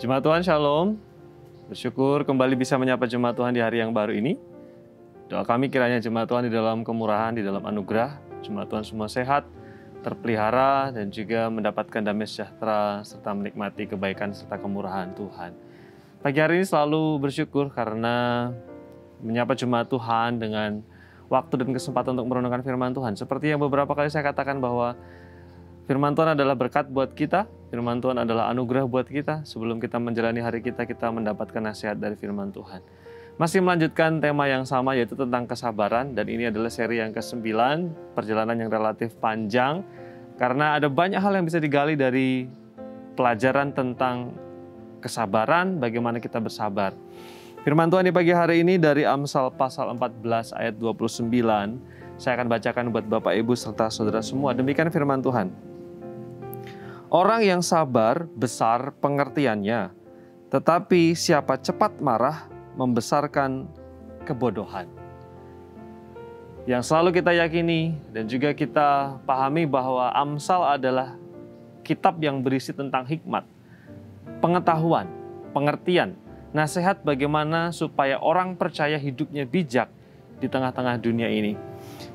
Jemaat Tuhan Shalom, bersyukur kembali bisa menyapa jemaat Tuhan di hari yang baru ini. Doa kami kiranya jemaat Tuhan di dalam kemurahan, di dalam anugerah, jemaat Tuhan semua sehat, terpelihara, dan juga mendapatkan damai sejahtera, serta menikmati kebaikan serta kemurahan Tuhan. Pagi hari ini selalu bersyukur karena menyapa jemaat Tuhan dengan waktu dan kesempatan untuk merenungkan firman Tuhan. Seperti yang beberapa kali saya katakan bahwa firman Tuhan adalah berkat buat kita, firman Tuhan adalah anugerah buat kita. Sebelum kita menjalani hari kita mendapatkan nasihat dari firman Tuhan. Masih melanjutkan tema yang sama, yaitu tentang kesabaran. Dan ini adalah seri yang ke-9, perjalanan yang relatif panjang. Karena ada banyak hal yang bisa digali dari pelajaran tentang kesabaran, bagaimana kita bersabar. Firman Tuhan di pagi hari ini dari Amsal pasal 14 ayat 29. Saya akan bacakan buat Bapak, Ibu, serta saudara semua. Demikian firman Tuhan. Orang yang sabar besar pengertiannya, tetapi siapa cepat marah membesarkan kebodohan. Yang selalu kita yakini dan juga kita pahami bahwa Amsal adalah kitab yang berisi tentang hikmat, pengetahuan, pengertian, nasihat bagaimana supaya orang percaya hidupnya bijak di tengah-tengah dunia ini.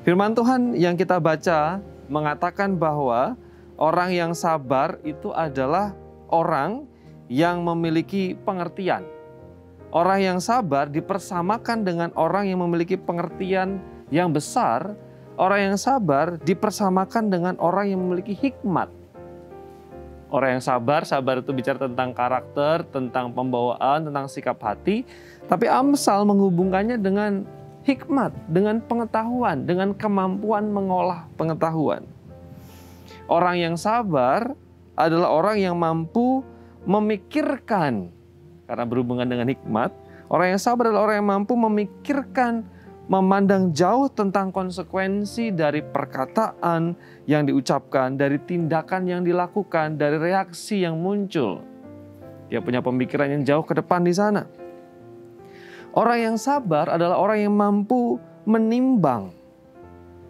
Firman Tuhan yang kita baca mengatakan bahwa orang yang sabar itu adalah orang yang memiliki pengertian. Orang yang sabar dipersamakan dengan orang yang memiliki pengertian yang besar. Orang yang sabar dipersamakan dengan orang yang memiliki hikmat. Orang yang sabar itu bicara tentang karakter, tentang pembawaan, tentang sikap hati. Tapi Amsal menghubungkannya dengan hikmat, dengan pengetahuan, dengan kemampuan mengolah pengetahuan. Orang yang sabar adalah orang yang mampu memikirkan, karena berhubungan dengan hikmat. Orang yang sabar adalah orang yang mampu memikirkan, memandang jauh tentang konsekuensi dari perkataan yang diucapkan, dari tindakan yang dilakukan, dari reaksi yang muncul. Dia punya pemikiran yang jauh ke depan di sana. Orang yang sabar adalah orang yang mampu menimbang,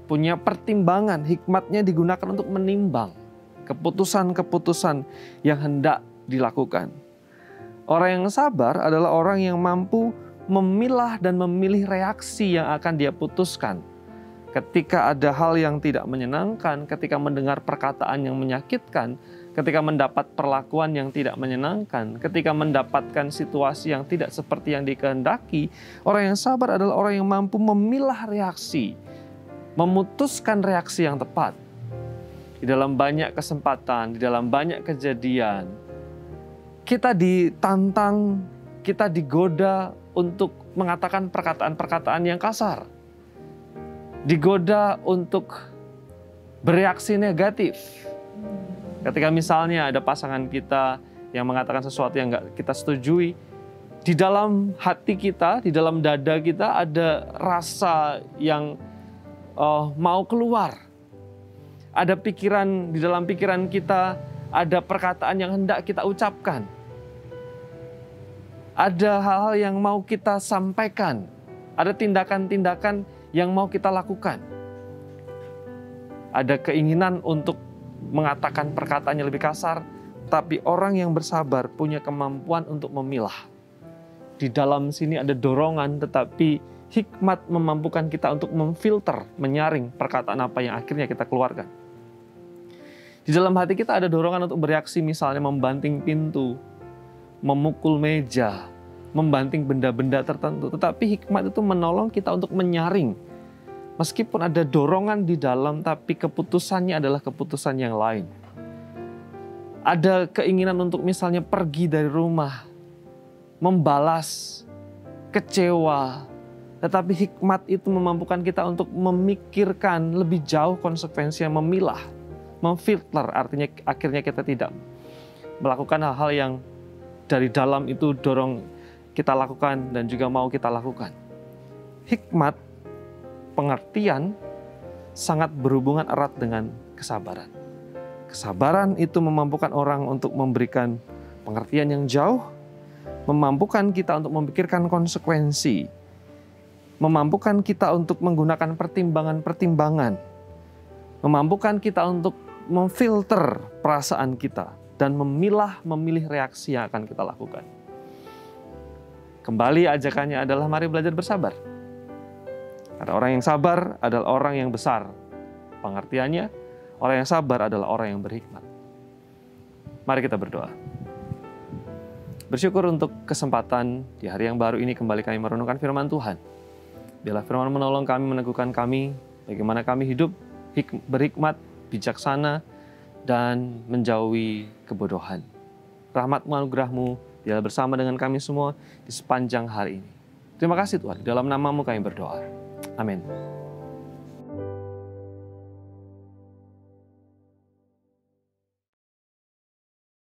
punya pertimbangan, hikmatnya digunakan untuk menimbang keputusan-keputusan yang hendak dilakukan. Orang yang sabar adalah orang yang mampu memilah dan memilih reaksi yang akan dia putuskan. Ketika ada hal yang tidak menyenangkan, ketika mendengar perkataan yang menyakitkan, ketika mendapat perlakuan yang tidak menyenangkan, ketika mendapatkan situasi yang tidak seperti yang dikehendaki, orang yang sabar adalah orang yang mampu memilah reaksi, memutuskan reaksi yang tepat. Di dalam banyak kesempatan, di dalam banyak kejadian, kita ditantang, kita digoda untuk mengatakan perkataan-perkataan yang kasar. Digoda untuk bereaksi negatif. Ketika misalnya ada pasangan kita yang mengatakan sesuatu yang nggak kita setujui, di dalam hati kita, di dalam dada kita ada rasa yang mau keluar. Ada pikiran, di dalam pikiran kita ada perkataan yang hendak kita ucapkan. Ada hal-hal yang mau kita sampaikan. Ada tindakan-tindakan yang mau kita lakukan. Ada keinginan untuk mengatakan perkataan yang lebih kasar, tapi orang yang bersabar punya kemampuan untuk memilah. Di dalam sini ada dorongan, tetapi hikmat memampukan kita untuk memfilter, menyaring perkataan apa yang akhirnya kita keluarkan. Di dalam hati kita ada dorongan untuk bereaksi, misalnya membanting pintu, memukul meja, membanting benda-benda tertentu. Tetapi hikmat itu menolong kita untuk menyaring. Meskipun ada dorongan di dalam, tapi keputusannya adalah keputusan yang lain. Ada keinginan untuk misalnya pergi dari rumah, membalas, kecewa. Tetapi hikmat itu memampukan kita untuk memikirkan lebih jauh konsekuensinya, memilah, memfilter. Artinya akhirnya kita tidak melakukan hal-hal yang dari dalam itu dorong kita lakukan dan juga mau kita lakukan. Hikmat, pengertian sangat berhubungan erat dengan kesabaran. Kesabaran itu memampukan orang untuk memberikan pengertian yang jauh, memampukan kita untuk memikirkan konsekuensi, memampukan kita untuk menggunakan pertimbangan-pertimbangan, memampukan kita untuk memfilter perasaan kita dan memilih reaksi yang akan kita lakukan. Kembali ajakannya adalah mari belajar bersabar. Ada orang yang sabar adalah orang yang besar. Pengertiannya, orang yang sabar adalah orang yang berhikmat. Mari kita berdoa. Bersyukur untuk kesempatan di hari yang baru ini kembali kami merenungkan firman Tuhan. Biarlah firman menolong kami, meneguhkan kami, bagaimana kami hidup berhikmat, bijaksana, dan menjauhi kebodohan. Rahmat-Mu, anugerah-Mu, biarlah bersama dengan kami semua di sepanjang hari ini. Terima kasih Tuhan, dalam nama-Mu kami berdoa. Amin.